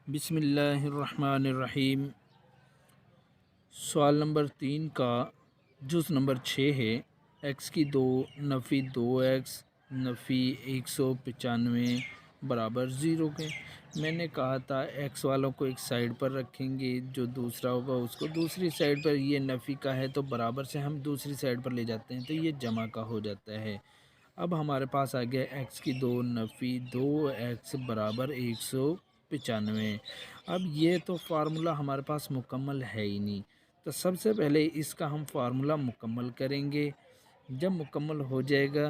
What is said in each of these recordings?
बिस्मिल्लाहिर्रहमानिर्रहीम। सवाल नंबर 3 का जुज़ नंबर 6 है। एक्स की दो नफ़ी 2x नफ़ी 195 बराबर ज़ीरो के। मैंने कहा था एक्स वालों को एक साइड पर रखेंगे, जो दूसरा होगा उसको दूसरी साइड पर। ये नफ़ी का है तो बराबर से हम दूसरी साइड पर ले जाते हैं तो ये जमा का हो जाता है। अब हमारे पास आ गया एक्स की दो नफ़ी 2x बराबर 195। अब ये तो फार्मूला हमारे पास मुकम्मल है ही नहीं, तो सबसे पहले इसका हम फार्मूला मुकम्मल करेंगे। जब मुकम्मल हो जाएगा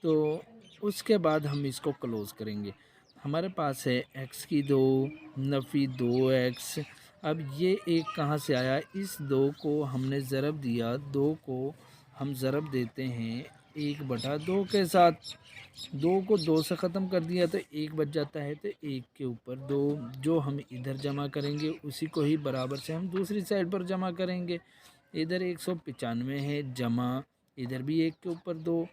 तो उसके बाद हम इसको क्लोज़ करेंगे। हमारे पास है एक्स की दो नफ़ी 2x। अब ये एक कहाँ से आया? इस दो को हमने ज़रब दिया, दो को हम ज़रब देते हैं 1/2 के साथ। दो को दो से ख़त्म कर दिया तो एक बच जाता है, तो एक के ऊपर दो जो हम इधर जमा करेंगे उसी को ही बराबर से हम दूसरी साइड पर जमा करेंगे। इधर 195 है जमा, इधर भी एक के ऊपर दो।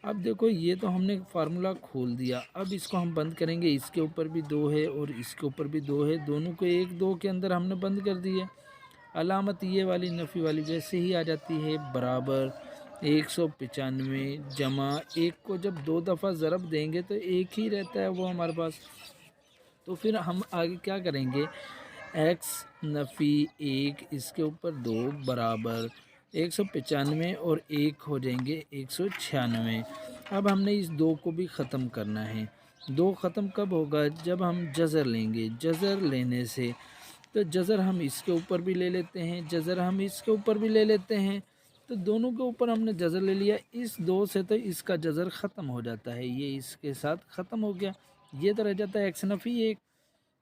अब देखो ये तो हमने फार्मूला खोल दिया, अब इसको हम बंद करेंगे। इसके ऊपर भी दो है और इसके ऊपर भी दो है, दोनों को एक दो के अंदर हमने बंद कर दिया। अलामत ये वाली नफ़ी वाली वैसे ही आ जाती है, बराबर 195 जमा एक को जब दो दफ़ा ज़रब देंगे तो एक ही रहता है वो हमारे पास। तो फिर हम आगे क्या करेंगे? एक्स नफ़ी एक इसके ऊपर दो बराबर 195 और एक हो जाएंगे 196। अब हमने इस दो को भी ख़त्म करना है। दो ख़त्म कब होगा? जब हम जज़र लेंगे। जज़र लेने से तो जज़र हम इसके ऊपर भी ले लेते हैं, जज़र हम इसके ऊपर भी ले लेते हैं। तो दोनों के ऊपर हमने जज़र ले लिया। इस दो से तो इसका जज़र ख़त्म हो जाता है, ये इसके साथ ख़त्म हो गया। ये तो रह जाता है एक्स नफ़ी एक।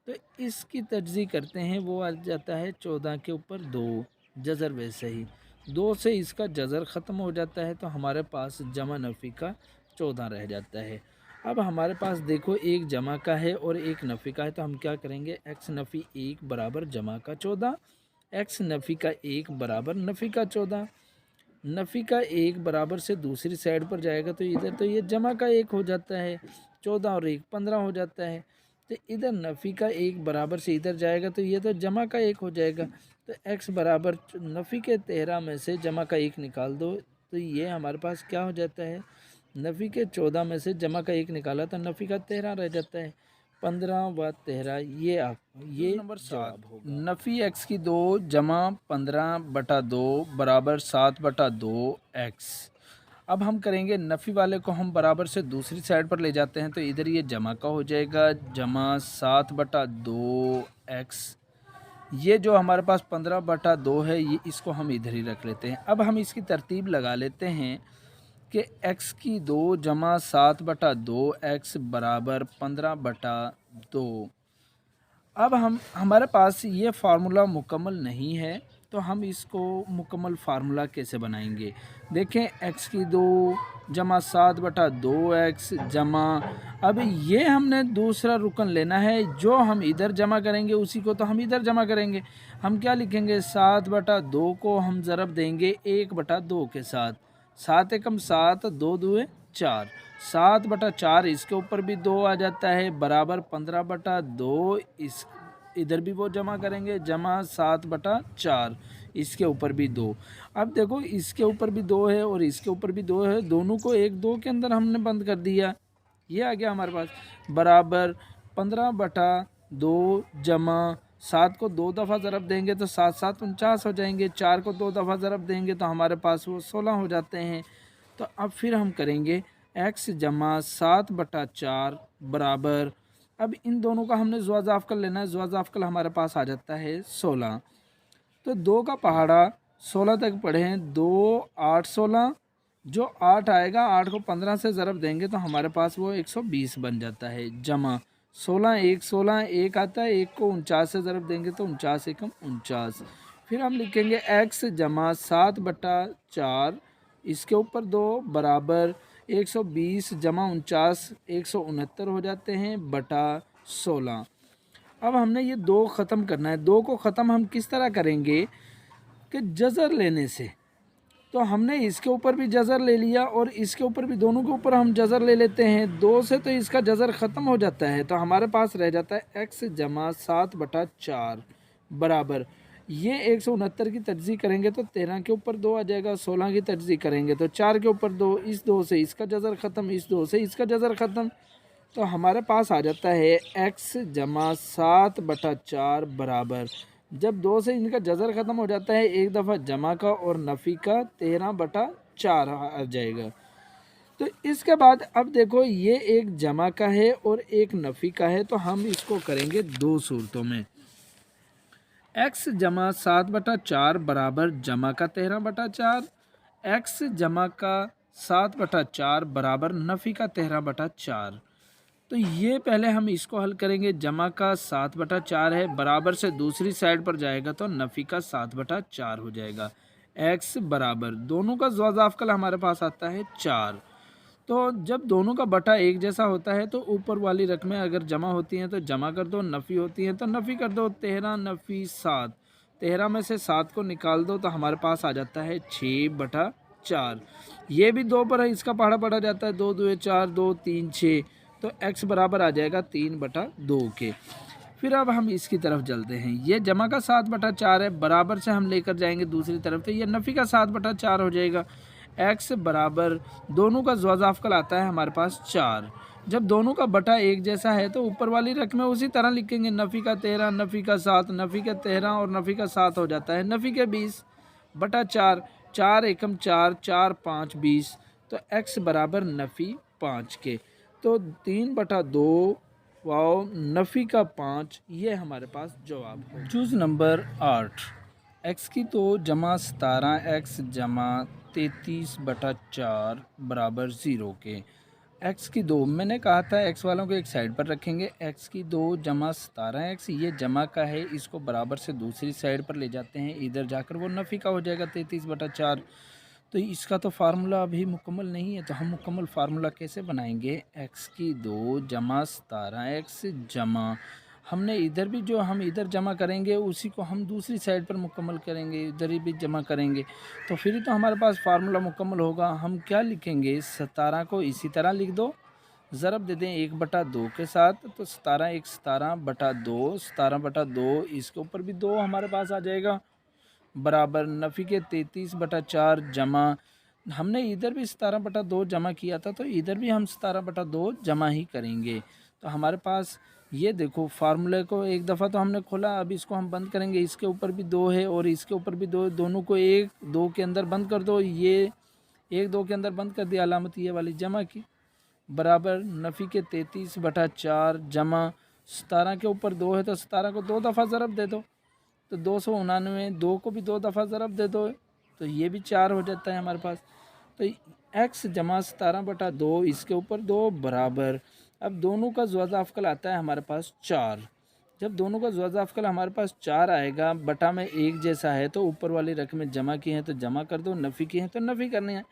तो इसकी तजज़ी करते हैं, वो आ जाता है 14 के ऊपर दो, जज़र वैसे ही दो से इसका जज़र ख़त्म हो जाता है तो हमारे पास जमा नफ़ी का 14 रह जाता है। अब हमारे पास देखो एक जमा का है और एक नफ़ी का है, तो हम क्या करेंगे? एक्स नफ़ी एक बराबर जमा का 14, एक्स नफ़ी का एक बराबर नफ़ी का 14। नफ़ी का एक बराबर से दूसरी साइड पर जाएगा तो इधर तो ये जमा का एक हो जाता है, 14 और एक 15 हो जाता है। तो इधर नफ़ी का एक बराबर से इधर जाएगा तो ये तो जमा का एक हो जाएगा। तो x बराबर नफ़ी के 13 में से जमा का एक निकाल दो, तो ये हमारे पास क्या हो जाता है? नफ़ी के 14 में से जमा का एक निकाला तो नफ़ी का 13 रह जाता है। 15 व 13 ये नंबर 7 होगा। नफ़ी एक्स की दो जमा 15/2 बराबर 7/2 एक्स। अब हम करेंगे नफ़ी वाले को हम बराबर से दूसरी साइड पर ले जाते हैं तो इधर ये जमा का हो जाएगा, जमा 7/2 एक्स। ये जो हमारे पास 15/2 है ये इसको हम इधर ही रख लेते हैं। अब हम इसकी तरतीब लगा लेते हैं कि x की दो जमा 7/2 एक्स बराबर 15/2। अब हमारे पास ये फार्मूला मुकम्मल नहीं है तो हम इसको मुकम्मल फार्मूला कैसे बनाएंगे? देखें x की दो जमा 7/2 एक्स जमा, अब ये हमने दूसरा रुकन लेना है, जो हम इधर जमा करेंगे उसी को तो हम इधर जमा करेंगे। हम क्या लिखेंगे? 7/2 को हम ज़रब देंगे 1/2 के साथ। 7 एकम 7, 2 दुए 4, 7/4 इसके ऊपर भी दो आ जाता है बराबर 15/2। इस इधर भी वो जमा करेंगे, जमा 7/4 इसके ऊपर भी दो। अब देखो इसके ऊपर भी दो है और इसके ऊपर भी दो है, दोनों को एक दो के अंदर हमने बंद कर दिया। ये आ गया हमारे पास बराबर 15/2 जमा 7 को दो दफ़ा ज़रब देंगे तो 7 7 49 हो जाएंगे। 4 को दो दफ़ा ज़रब देंगे तो हमारे पास वो 16 हो जाते हैं। तो अब फिर हम करेंगे x जमा 7/4 बराबर, अब इन दोनों का हमने ज़्वाज़ाफ़कल लेना है। ज़्वाज़ाफ़कल हमारे पास आ जाता है 16। तो दो का पहाड़ा 16 तक पढ़ें, 2 8 16, जो 8 आएगा 8 को 15 से ज़रब देंगे तो हमारे पास वो 120 बन जाता है। जमा 16 1 16 एक आता है, एक को 49 से ज़रब देंगे तो 49 एकम 49। फिर हम लिखेंगे x जमा 7/4 इसके ऊपर दो बराबर 120 जमा 49 169 हो जाते हैं बटा 16। अब हमने ये दो ख़त्म करना है। दो को ख़त्म हम किस तरह करेंगे? कि जज़र लेने से। तो हमने इसके ऊपर भी जज़र ले लिया और इसके ऊपर भी, दोनों के ऊपर हम जज़र ले लेते हैं। 2 से तो इसका जज़र ख़त्म हो जाता है, तो हमारे पास रह जाता है x जमा 7/4 बराबर, ये 169 की तजज़ी करेंगे तो 13 के ऊपर 2 आ जाएगा। 16 की तजज़ी करेंगे तो 4 के ऊपर 2, इस 2 से इसका जज़र ख़त्म, इस 2 से इसका जज़र ख़त्म, तो हमारे पास आ जाता है x जमा 7/4 बराबर, जब 2 से इनका जज़र ख़त्म हो जाता है एक दफ़ा जमा का और नफ़ी का 13/4 आ जाएगा। तो इसके बाद अब देखो ये एक जमा का है और एक नफ़ी का है, तो हम इसको करेंगे दो सूरतों में। x जमा 7/4 बराबर जमा का 13/4, x जमा का 7/4 बराबर नफ़ी का 13/4। तो ये पहले हम इसको हल करेंगे। जमा का 7/4 है, बराबर से दूसरी साइड पर जाएगा तो नफ़ी का 7/4 हो जाएगा। x बराबर, दोनों का ज़वाज़ाफ़कल हमारे पास आता है 4। तो जब दोनों का बटा एक जैसा होता है तो ऊपर वाली रकमें अगर जमा होती हैं तो जमा कर दो, नफ़ी होती हैं तो नफ़ी कर दो। 13 नफ़ी 7, 13 में से 7 को निकाल दो तो हमारे पास आ जाता है 6/4। ये भी 2 पर है, इसका पहाड़ा पड़ा जाता है, 2 2 4, 2 3 6, तो x बराबर आ जाएगा 3/2 के। फिर अब हम इसकी तरफ चलते हैं। ये जमा का 7/4 है, बराबर से हम लेकर जाएंगे दूसरी तरफ, तो ये नफ़ी का 7/4 हो जाएगा। x बराबर, दोनों का ज़वाज़ाफ़कल आता है हमारे पास 4। जब दोनों का बटा एक जैसा है तो ऊपर वाली रकमें उसी तरह लिखेंगे। नफ़ी का 13, नफ़ी का 7, नफ़ी का 13 और नफ़ी का 7 हो जाता है नफ़ी के 20/4, 4 एकम 4, 4 5 20, तो x बराबर नफ़ी 5 के। तो 3/2 वाओ नफ़ी का 5, ये हमारे पास जवाब है। जुज़ नंबर 8, x की 2 जमा 17 x जमा 33/4 बराबर 0 के। x की 2, मैंने कहा था x वालों को एक साइड पर रखेंगे। x की 2 जमा 17x, ये जमा का है, इसको बराबर से दूसरी साइड पर ले जाते हैं, इधर जाकर वो नफ़ी का हो जाएगा 33/4। तो इसका तो फार्मूला अभी मुकम्मल नहीं है, तो हम मुकम्मल फार्मूला कैसे बनाएंगे। x की 2 जमा 17x जमा, हमने इधर भी जो हम इधर जमा करेंगे उसी को हम दूसरी साइड पर मुकम्मल करेंगे, इधर ही भी जमा करेंगे, तो फिर तो हमारे पास फार्मूला मुकम्मल होगा। हम क्या लिखेंगे, 17 को इसी तरह लिख दो, ज़रब दे दें 1/2 के साथ, तो 17 1 17/2, 17/2, इसके ऊपर भी 2 हमारे पास आ जाएगा बराबर नफ़ी के 33/4 जमा, हमने इधर भी 17/2 जमा किया था तो इधर भी हम 17/2 जमा ही करेंगे। तो हमारे पास ये देखो फार्मूले को एक दफ़ा तो हमने खोला, अब इसको हम बंद करेंगे। इसके ऊपर भी 2 है और इसके ऊपर भी 2, दोनों को 1 2 के अंदर बंद कर दो। ये 1 2 के अंदर बंद कर दिया, अलामत ये वाली जमा की, बराबर नफ़ी के 33/4 जमा 17 के ऊपर 2 है तो 17 को 2 दफ़ा ज़रब दे दो, तो 299, 2 को भी 2 दफ़ा ज़रब दे दो तो ये भी 4 हो जाता है हमारे पास। तो x जमा 17/2, इसके ऊपर 2 बराबर, अब दोनों का ज़वाज़ाफ़कल आता है हमारे पास 4। जब दोनों का ज़वाज़ाफ़कल हमारे पास 4 आएगा, बटा में एक जैसा है, तो ऊपर वाली रकमें जमा की हैं तो जमा कर दो, नफ़ी की हैं तो नफ़ी करनी है।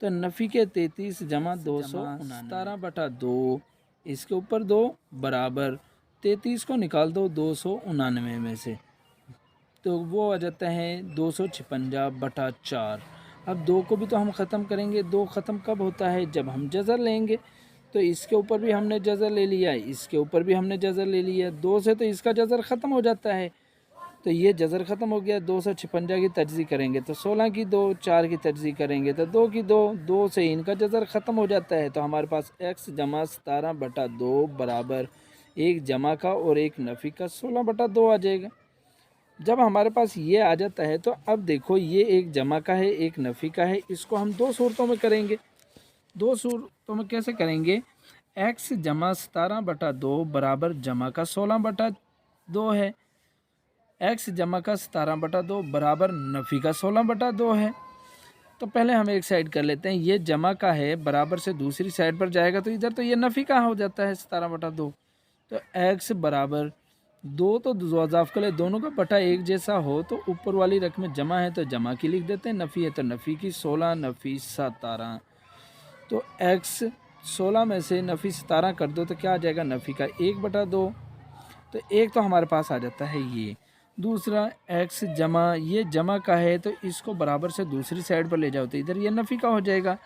तो नफ़ी के 33 जमा 217/2, इसके ऊपर 2 बराबर 33 को निकाल दो 299 में से, तो वो आ जाता है 256/4। अब 2 को भी तो हम ख़त्म करेंगे। 2 ख़त्म कब होता है, जब हम जज़र लेंगे। तो इसके ऊपर भी हमने जज़र ले लिया, इसके ऊपर भी हमने जज़र ले लिया। 2 से तो इसका जज़र ख़त्म हो जाता है, तो ये जज़र ख़त्म हो गया। 256 की तजज़ी करेंगे तो 16 की 2, 4 की तजज़ी करेंगे तो 2 की 2, 2 से इनका जज़र ख़त्म हो जाता है। तो हमारे पास x जमा 17/2 बराबर एक जमा का और एक नफ़ी का 16/2 आ जाएगा। जब हमारे पास ये आ जाता है तो अब देखो ये एक जमा का है, एक नफ़ी का है, इसको हम 2 सूरतों में करेंगे। 2 सूरतों में कैसे करेंगे, x जमा 17/2 बराबर जमा का 16/2 है, x जमा का 17/2 बराबर नफ़ी का 16/2 है। तो पहले हम एक साइड कर लेते हैं, ये जमा का है, बराबर से दूसरी साइड पर जाएगा तो इधर तो ये नफ़ी का हो जाता है 17/2। तो x बराबर 2 तो ज़वाज़ाफ़कल है, दोनों का बटा एक जैसा हो तो ऊपर वाली रकमें जमा है तो जमा की लिख देते हैं, नफ़ी है तो नफ़ी की, 16 नफ़ी 17, तो x 16 में से नफ़ी 17 कर दो तो क्या आ जाएगा, नफ़ी का 1/2, तो एक तो हमारे पास आ जाता है ये। दूसरा x जमा, ये जमा का है तो इसको बराबर से दूसरी साइड पर ले जाओ तो इधर ये नफ़ी का हो जाएगा।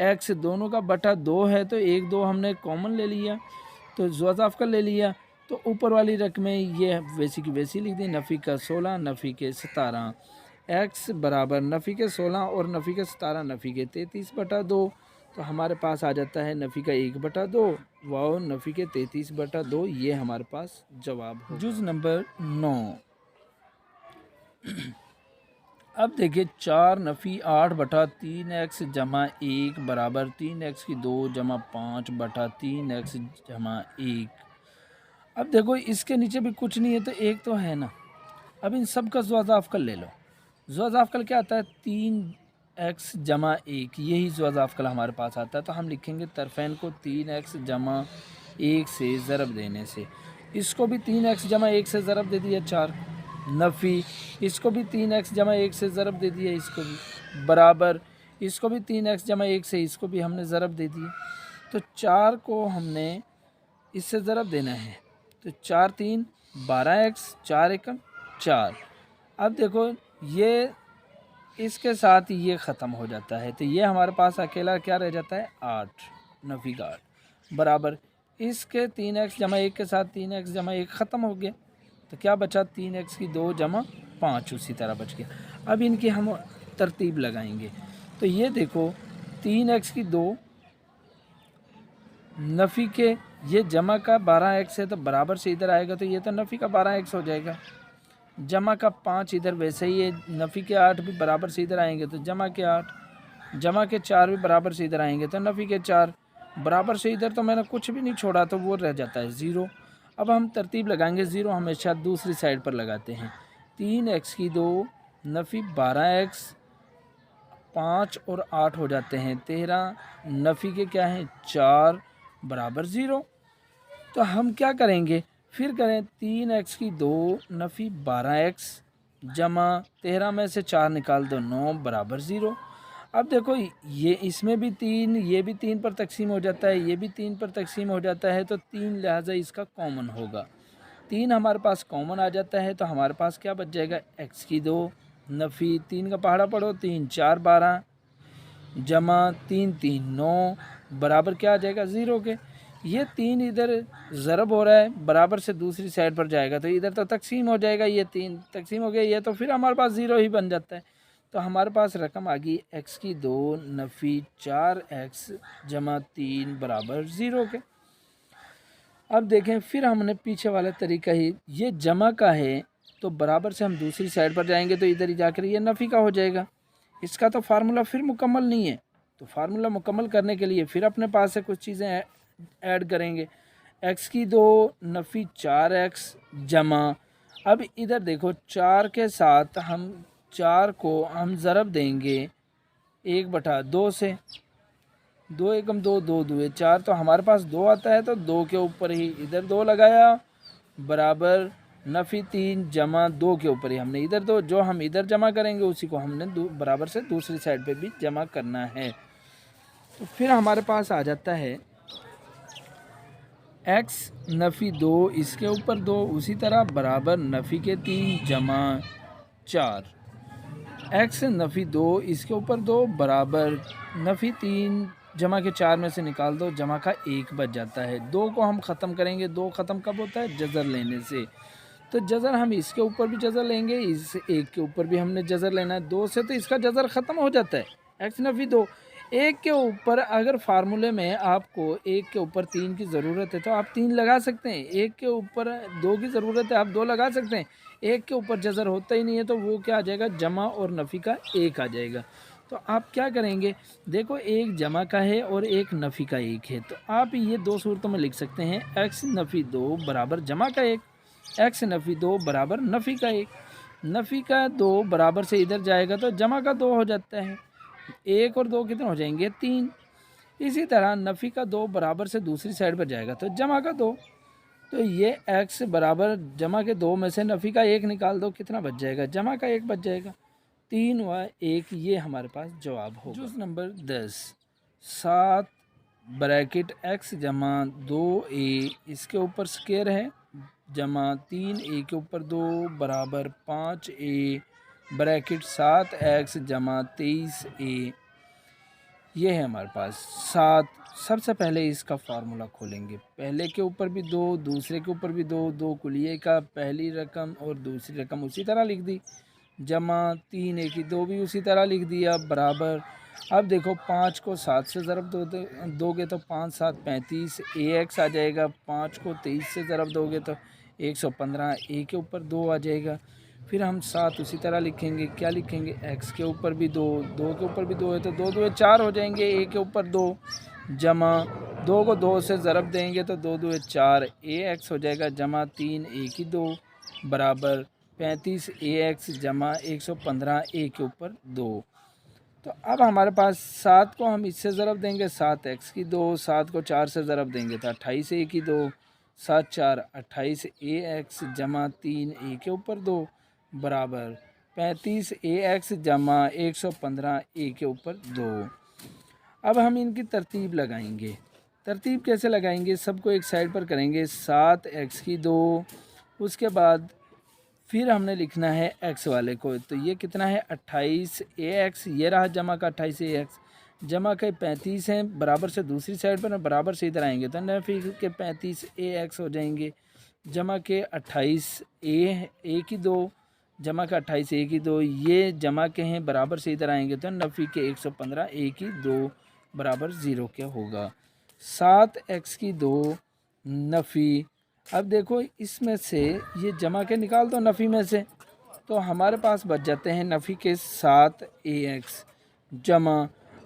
x दोनों का बटा 2 है तो 1 2 हमने कॉमन ले लिया तो ज़ुआज़ाफ़ का ले लिया, तो ऊपर वाली रकमें ये वैसी की वैसी लिख दी। नफ़ी का 16 नफ़ी के 17, x बराबर नफ़ी के 16 और नफ़ी के 17 नफ़ी के 33 बटा 2, तो हमारे पास आ जाता है नफ़ी का 1 बटा 2 व नफ़ी के 33 बटा 2। ये हमारे पास जवाब हो। जुज़ नंबर 9। अब देखिए 4 नफ़ी 8 बटा 3x जमा 1 बराबर 3x की 2 जमा 5 बटा 3x जमा 1। अब देखो इसके नीचे भी कुछ नहीं है तो एक तो है ना। अब इन सब का ज़ुआज़ाफ़ ले लो। ज़ुआज़ाफ़ क्या आता है 3x जमा 1, यही ज़ुआज़ाफ़ हमारे पास आता है। तो हम लिखेंगे तरफ़ैन को 3x जमा 1 से ज़रब देने से, इसको भी 3x जमा 1 से ज़रब दे दिया 4 नफ़ी, इसको भी 3x जमा 1 से ज़रब दे दिया, इसको भी बराबर, इसको भी 3x जमा 1 से इसको भी हमने ज़रब दे दिया। तो 4 को हमने इससे ज़रब देना है तो 4 3 12x 4 एकम 4। अब देखो ये इसके साथ ये ख़त्म हो जाता है तो ये हमारे पास अकेला क्या रह जाता है 8 नफ़ी का 8 बराबर इसके 3x जमा 1 के साथ 3x जमा 1 ख़त्म हो गया तो क्या बचा 3x की 2 जमा 5 उसी तरह बच गया। अब इनकी हम तरतीब लगाएंगे तो ये देखो 3x की 2 नफ़ी के ये जमा का 12x है तो बराबर से इधर आएगा तो ये तो नफ़ी का 12x हो जाएगा। जमा का 5 इधर वैसे ही है, नफ़ी के 8 भी बराबर से इधर आएंगे तो जमा के 8, जमा के 4 भी बराबर से इधर आएंगे तो नफ़ी के 4 बराबर से इधर तो मैंने कुछ भी नहीं छोड़ा तो वो रह जाता है 0। अब हम तरतीब लगाएंगे, 0 हमेशा दूसरी साइड पर लगाते हैं। 3x की 2 नफ़ी 12x 5 और 8 हो जाते हैं 13, नफ़ी के क्या हैं 4 बराबर 0। तो हम क्या करेंगे फिर करें 3x की 2 नफ़ी 12x जमा 13 में से 4 निकाल दो 9 बराबर 0। अब देखो ये इसमें भी 3, ये भी 3 पर तकसीम हो जाता है, ये भी 3 पर तकसीम हो जाता है तो 3 लिहाजा इसका कॉमन होगा। 3 हमारे पास कॉमन आ जाता है तो हमारे पास क्या बच जाएगा x की 2 नफ़ी 3 का पहाड़ा पढ़ो 3 4 12 जमा 3 3 9 बराबर क्या आ जाएगा 0 के। ये 3 इधर ज़रब हो रहा है बराबर से दूसरी साइड पर जाएगा तो इधर तो तकसीम हो जाएगा, ये 3 तकसीम हो गया ये तो फिर हमारे पास 0 ही बन जाता है। तो हमारे पास रकम आ गई x की 2 नफ़ी 4x जमा 3 बराबर 0 के। अब देखें फिर हमने पीछे वाला तरीका ही, ये जमा का है तो बराबर से हम दूसरी साइड पर जाएंगे तो इधर ही जाकर ये नफ़ी का हो जाएगा। इसका तो फार्मूला फिर मुकम्मल नहीं है तो फार्मूला मुकम्मल करने के लिए फिर अपने पास से कुछ चीज़ें ऐड करेंगे। x की 2 नफ़ी 4x जमा, अब इधर देखो 4 के साथ हम 4 को हम ज़रब देंगे 1 बटा 2 से, 2 एकम 2 2 2 4 तो हमारे पास 2 आता है तो 2 के ऊपर ही इधर 2 लगाया बराबर नफ़ी 3 जमा 2 के ऊपर ही हमने इधर 2, जो हम इधर जमा करेंगे उसी को हमने बराबर से दूसरी साइड पे भी जमा करना है। तो फिर हमारे पास आ जाता है x नफ़ी 2 इसके ऊपर 2 उसी तरह बराबर नफ़ी के 3 जमा 4, x नफ़ी 2 इसके ऊपर 2 बराबर नफ़ी 3 जमा के 4 में से निकाल दो जमा का 1 बच जाता है। 2 को हम ख़त्म करेंगे, 2 ख़त्म कब होता है जज़र लेने से, तो जज़र हम इसके ऊपर भी जज़र लेंगे, इस 1 के ऊपर भी हमने जज़र लेना है। 2 से तो इसका जज़र ख़त्म हो जाता है x नफ़ी 2, 1 के ऊपर अगर फार्मूले में आपको 1 के ऊपर 3 की ज़रूरत है तो आप 3 लगा सकते हैं, 1 के ऊपर 2 की ज़रूरत है आप 2 लगा सकते हैं, 1 के ऊपर जज़र होता ही नहीं है तो वो क्या आ जाएगा जमा और नफ़ी का 1 आ जाएगा। तो आप क्या करेंगे देखो एक जमा का है और एक नफ़ी का 1 है तो आप ये 2 सूरतों में लिख सकते हैं x नफ़ी 2 बराबर जमा का 1, x नफ़ी 2 बराबर नफ़ी का 1, नफ़ी का 2 बराबर से इधर जाएगा तो जमा का 2 हो जाता है, 1 और 2 कितने हो जाएंगे 3। इसी तरह नफ़ी का 2 बराबर से दूसरी साइड पर जाएगा तो जमा का 2, तो ये x बराबर जमा के 2 में से नफ़ी का 1 निकाल दो कितना बच जाएगा जमा का 1 बच जाएगा, 3 व 1 ये हमारे पास जवाब होगा। जूस नंबर 10 7 ब्रैकेट x जमा 2a इसके ऊपर स्क्वायर है जमा 3a के ऊपर 2 बराबर 5a ब्रैकेट 7x जमा 23a। ये है हमारे पास 7। सबसे पहले इसका फार्मूला खोलेंगे। पहले के ऊपर भी 2, दूसरे के ऊपर भी 2, 2 कुलिये का पहली रकम और दूसरी रकम उसी तरह लिख दी, जमा 3a की 2 भी उसी तरह लिख दिया, बराबर। अब देखो 5 को 7 से ज़रब दोगे तो 5 7 35 ax आ जाएगा। 5 को 23 से ज़रब दोगे तो 115 a के ऊपर 2 आ जाएगा। फिर हम 7 उसी तरह लिखेंगे। क्या लिखेंगे? x के ऊपर भी 2, 2 के ऊपर भी 2 है तो 2 2 4 हो जाएंगे। a के ऊपर 2 जमा 2 को 2 से ज़रब देंगे तो 2 2 4 ax हो जाएगा, जमा 3a की 2 बराबर 35 ax जमा 115 a के ऊपर 2। तो अब हमारे पास 7 को हम इससे ज़रब देंगे 7x की 2, 7 को 4 से ज़रब देंगे तो 28 a की 2, 7 4 28 ax जमा 3 a के ऊपर 2 बराबर 35 ax जमा 115 a के ऊपर 2। अब हम इनकी तरतीब लगाएंगे। तरतीब कैसे लगाएंगे? सबको एक साइड पर करेंगे। 7x की 2, उसके बाद फिर हमने लिखना है x वाले को, तो ये कितना है 28 ax, ये रहा जमा का 28 ax, जमा के 35 हैं बराबर से दूसरी साइड पर, बराबर से इधर आएंगे तो नफी के 35 ax हो जाएंगे, जमा के 28 a की 2 जमा का 28 a की 2, ये जमा के हैं बराबर से इधर आएंगे तो नफी के 115 a की 2 बराबर 0 क्या होगा। 7x की 2 नफ़ी। अब देखो इसमें से ये जमा के निकाल दो नफ़ी में से, तो हमारे पास बच जाते हैं नफ़ी के 7 ax जमा।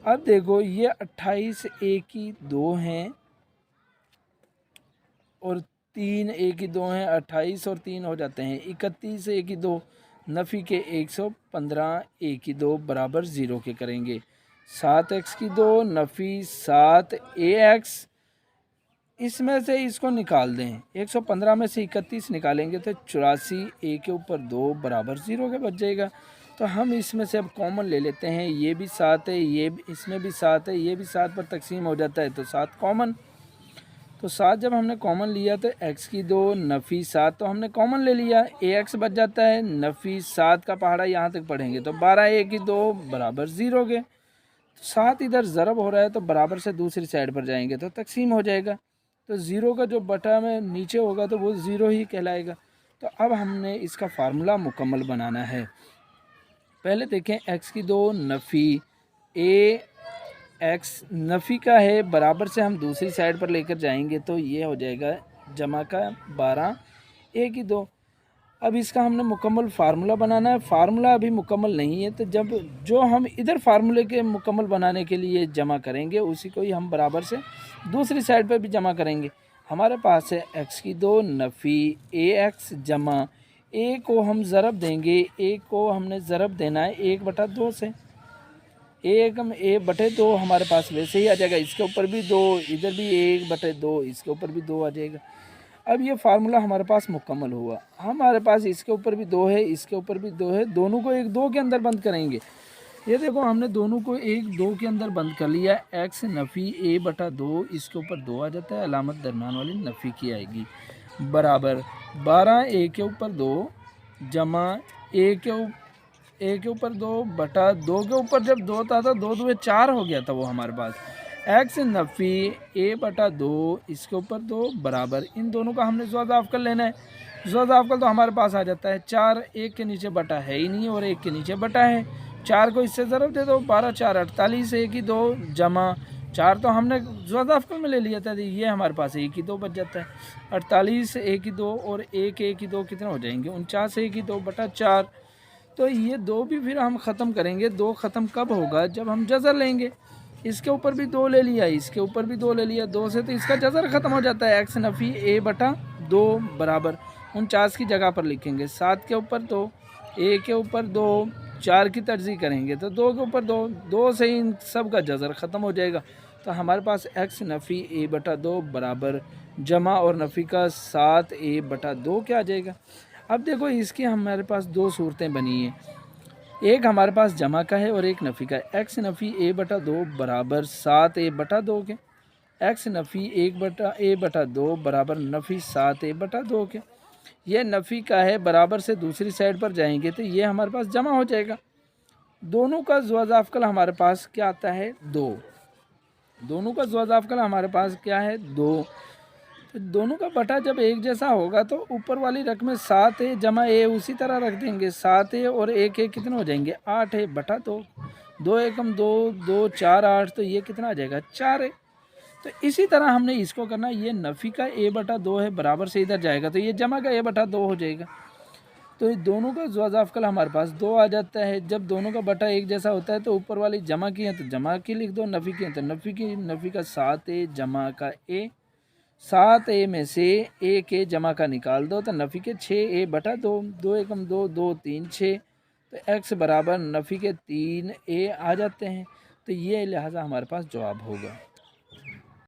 अब देखो ये 28 a की 2 हैं और 3 a की 2 हैं, 28 और 3 हो जाते हैं 31 a की 2, नफ़ी के 115 a की 2 बराबर 0 के करेंगे। 7x की 2 नफ़ी 7 ax, इसमें से इसको निकाल दें। 115 में से 31 निकालेंगे तो 84 a के ऊपर 2 बराबर 0 के बच जाएगा। तो हम इसमें से अब कॉमन ले लेते हैं। ये भी 7 है, ये इसमें भी 7 है, ये भी 7 पर तकसीम हो जाता है तो 7 कॉमन। तो 7 जब हमने कॉमन लिया तो x की 2 नफ़ी 7 तो हमने कॉमन ले लिया, ax बच जाता है। नफ़ी 7 का पहाड़ा यहाँ तक पढ़ेंगे तो 12 a की 2 बराबर 0 के। 7 इधर ज़रब हो रहा है तो बराबर से दूसरी साइड पर जाएंगे तो तकसीम हो जाएगा, तो 0 का जो बटा में नीचे होगा तो वो 0 ही कहलाएगा। तो अब हमने इसका फार्मूला मुकम्मल बनाना है। पहले देखें x की 2 नफ़ी a x नफ़ी का है, बराबर से हम दूसरी साइड पर लेकर जाएंगे तो ये हो जाएगा जमा का 12 a की 2। अब इसका हमने मुकम्मल फार्मूला बनाना है। फार्मूला अभी मुकम्मल नहीं है तो जब जो हम इधर फार्मूले के मुकम्मल बनाने के लिए जमा करेंगे उसी को ही हम बराबर से दूसरी साइड पर भी जमा करेंगे। हमारे पास है x की 2 नफ़ी ax जमा a को हम ज़रब देंगे, a को हमने ज़रब देना है 1/2 से। a बटे 2 हमारे पास वैसे ही आ जाएगा, इसके ऊपर भी 2, इधर भी 1/2, इसके ऊपर भी 2 आ जाएगा। अब ये फार्मूला हमारे पास मुकम्मल हुआ। हमारे पास इसके ऊपर भी 2 है, इसके ऊपर भी 2 है, दोनों को 1 2 के अंदर बंद करेंगे। ये देखो हमने दोनों को 1 2 के अंदर बंद कर लिया। x नफ़ी a/2, इसके ऊपर 2 आ जाता है, अलामत दरमियान वाली नफ़ी की आएगी, बराबर 12 a के ऊपर 2 जमा a के ऊपर 2 बटा 2 के ऊपर जब 2 था तो 2 2 4 हो गया था वो हमारे पास। x नफ़ी a/2 इसके ऊपर 2 बराबर, इन दोनों का हमने ज़वाज़ाफ़ कर लेना है। ज़वाज़ाफ़ तो हमारे पास आ जाता है 4, 1 के नीचे बटा है ही नहीं और 1 के नीचे बटा है। 4 को इससे ज़रब दे दो, 12 4 48 a की 2 जमा 4 तो हमने ज़वाज़ाफ़ में ले लिया था, ये हमारे पास a की 2 बच जाता है। 48 a की 2 और 1 a की 2 कितने हो जाएंगे? 49 a की 2 बटा 4। तो ये 2 भी फिर हम ख़त्म करेंगे। 2 ख़त्म कब होगा? जब हम जज़र लेंगे। इसके ऊपर भी 2 ले लिया, इसके ऊपर भी 2 ले लिया, 2 से तो इसका जज़र ख़त्म हो जाता है। x नफ़ी a/2 बराबर 49 की जगह पर लिखेंगे, 7 के ऊपर 2, a के ऊपर 2, 4 की तरजीह करेंगे तो 2 के ऊपर 2, 2 से इन सब का जज़र ख़त्म हो जाएगा। तो हमारे पास x नफ़ी a/2 बराबर जमा और नफ़ी का 7 a/2 क्या आ जाएगा। अब देखो इसकी हमारे पास 2 सूरतें बनी हैं, एक हमारे पास जमा का है और एक नफ़ी का है। x नफ़ी a/2 बराबर 7 a/2 के, x नफ़ी a/2 बराबर नफ़ी 7 a/2 के। ये नफ़ी का है, बराबर से दूसरी साइड पर जाएंगे तो ये हमारे पास जमा हो जाएगा। दोनों का ज़ुअज़ाफ़कल हमारे पास क्या आता है 2। दोनों का ज़ुअज़ाफ़कल हमारे पास क्या है 2। तो दोनों का बटा जब एक जैसा होगा तो ऊपर वाली रकम में 7 है जमा ए उसी तरह रख देंगे। 7 है और एक कितने हो जाएंगे 8 है बटा 2। 2 एकम 2, 2 4 8, तो ये कितना आ जाएगा 4 है। तो इसी तरह हमने इसको करना, ये नफ़ी का ए बटा 2 है, बराबर से इधर जाएगा तो ये जमा का ए बटा 2 हो जाएगा। तो ये दोनों का ज़ुअज़ाफ़कल हमारे पास 2 आ जाता है। जब दोनों का बटा एक जैसा होता है तो ऊपर वाली जमा की है तो जमा की लिख दो, नफ़ी की है तो नफ़ी का 7 ए जमा का ए। 7 ए में से ए के जमा का निकाल दो तो नफ़ी के 6 ए बटा 2। 2 एकम 2, 2 3 6, तो एक्स बराबर नफ़ी के 3 ए आ जाते हैं। तो ये लिहाजा हमारे पास जवाब होगा।